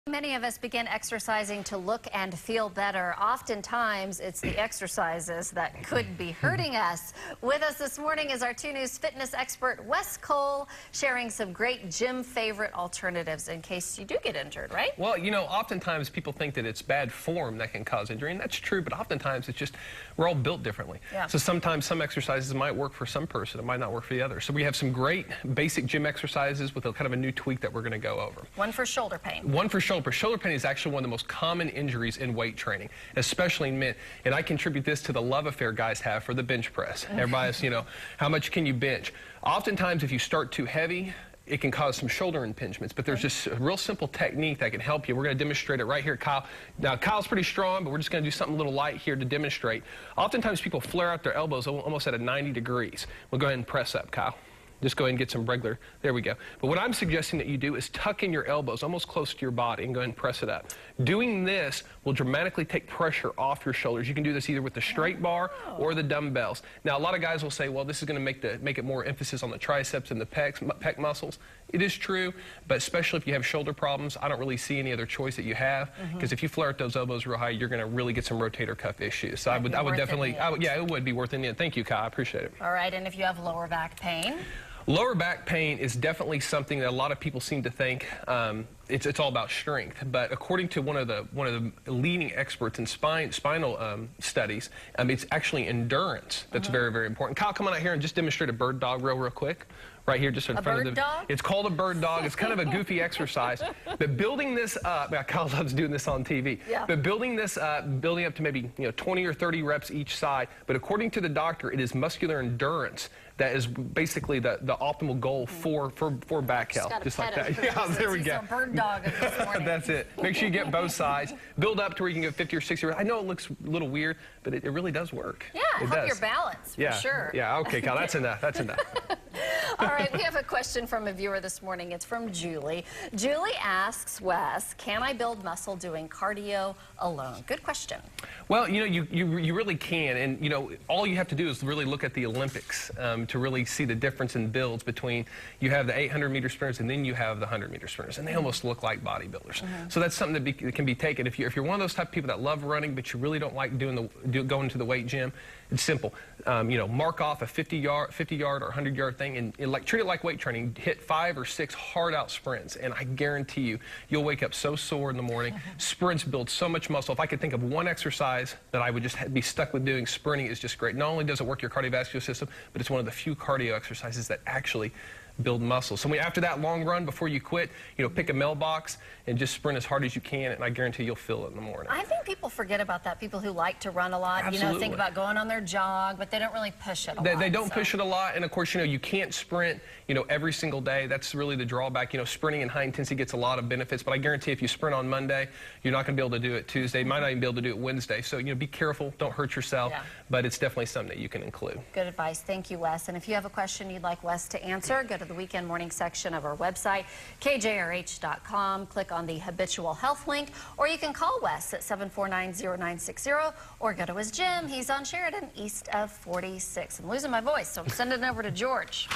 Many of us begin exercising to look and feel better. Oftentimes, it's the exercises that could be hurting us. With us this morning is our 2 News fitness expert, Wes Cole, sharing some great gym favorite alternatives in case you do get injured, right? Well, you know, oftentimes people think that it's bad form that can cause injury, and that's true, but oftentimes it's just we're all built differently. Yeah. So sometimes some exercises might work for some person, it might not work for the other. So we have some great basic gym exercises with a kind of a new tweak that we're going to go over. One for shoulder pain. One for shoulder. Shoulder pain is actually one of the most common injuries in weight training, especially in men. And I contribute this to the love affair guys have for the bench press. Everybody's, you know, how much can you bench? Oftentimes, if you start too heavy, it can cause some shoulder impingements, but there's just a real simple technique that can help you. We're going to demonstrate it right here, Kyle. Now, Kyle's pretty strong, but we're just going to do something a little light here to demonstrate. Oftentimes, people flare out their elbows almost at a 90 degrees. We'll go ahead and press up, Kyle. Just go ahead and get some regular, there we go. But what I'm suggesting that you do is tuck in your elbows almost close to your body and go ahead and press it up. Doing this will dramatically take pressure off your shoulders. You can do this either with the straight bar or the dumbbells. Now, a lot of guys will say, well, this is going to make it more emphasis on the triceps and the pec muscles. It is true, but especially if you have shoulder problems, I don't really see any other choice that you have, because if you flare at those elbows real high, you're going to really get some rotator cuff issues. So I would definitely, yeah, it would be worth it. Thank you, Kyle. I appreciate it. All right, and if you have lower back pain? Lower back pain is definitely something that a lot of people seem to think it's all about strength, but according to one of the leading experts in spinal studies, it's actually endurance that's very, very important. Kyle, come on out here and just demonstrate a bird dog real quick. Right here, just in front of the... dog? It's called a bird dog. It's kind of a goofy exercise. But building this up, now Kyle loves doing this on TV. Yeah. But building this up, building up to maybe 20 or 30 reps each side. But according to the doctor, it is muscular endurance that is basically the optimal goal for back health. Just like that. Yeah, there we go. A bird dog this morning. That's it. Make sure you get both sides. Build up to where you can get 50 or 60 reps. I know it looks a little weird, but it really does work. Yeah, help your balance, for sure. Yeah, okay, Kyle, that's enough. That's enough. All right, we have a question from a viewer this morning. It's from Julie. Julie asks, Wes, can I build muscle doing cardio alone? Good question. Well, you know, you really can, and you know, all you have to do is really look at the Olympics to really see the difference in builds between you have the 800-meter sprinters and then you have the 100-meter sprinters, and they almost look like bodybuilders. So that's something that can be taken. If you're one of those type of people that love running but you really don't like going to the weight gym, it's simple. You know, mark off a 50-yard or 100-yard thing and treat it like weight training. Hit 5 or 6 hard-out sprints, and I guarantee you'll wake up so sore in the morning. Sprints build so much muscle. If I could think of one exercise that I would just be stuck with doing, sprinting is just great. Not only does it work your cardiovascular system, but it's one of the few cardio exercises that actually build muscle. So after that long run, before you quit, you know, pick a mailbox and just sprint as hard as you can, and I guarantee you'll feel it in the morning. I think people forget about that. People who like to run a lot, Absolutely. you know, think about going on their jog, but they don't really push it a lot. They don't push it a lot, and of course, you know, you can't sprint, you know, every single day. That's really the drawback. You know, sprinting in high intensity gets a lot of benefits, but I guarantee if you sprint on Monday, you're not going to be able to do it Tuesday. You might not even be able to do it Wednesday. So, you know, be careful. Don't hurt yourself, but it's definitely something that you can include. Good advice. Thank you, Wes. And if you have a question you'd like Wes to answer, go to the weekend morning section of our website, kjrh.com. Click on the habitual health link, or you can call Wes at 749-0960, or go to his gym. He's on Sheridan, east of 46. I'm losing my voice, so I'm sending it over to George.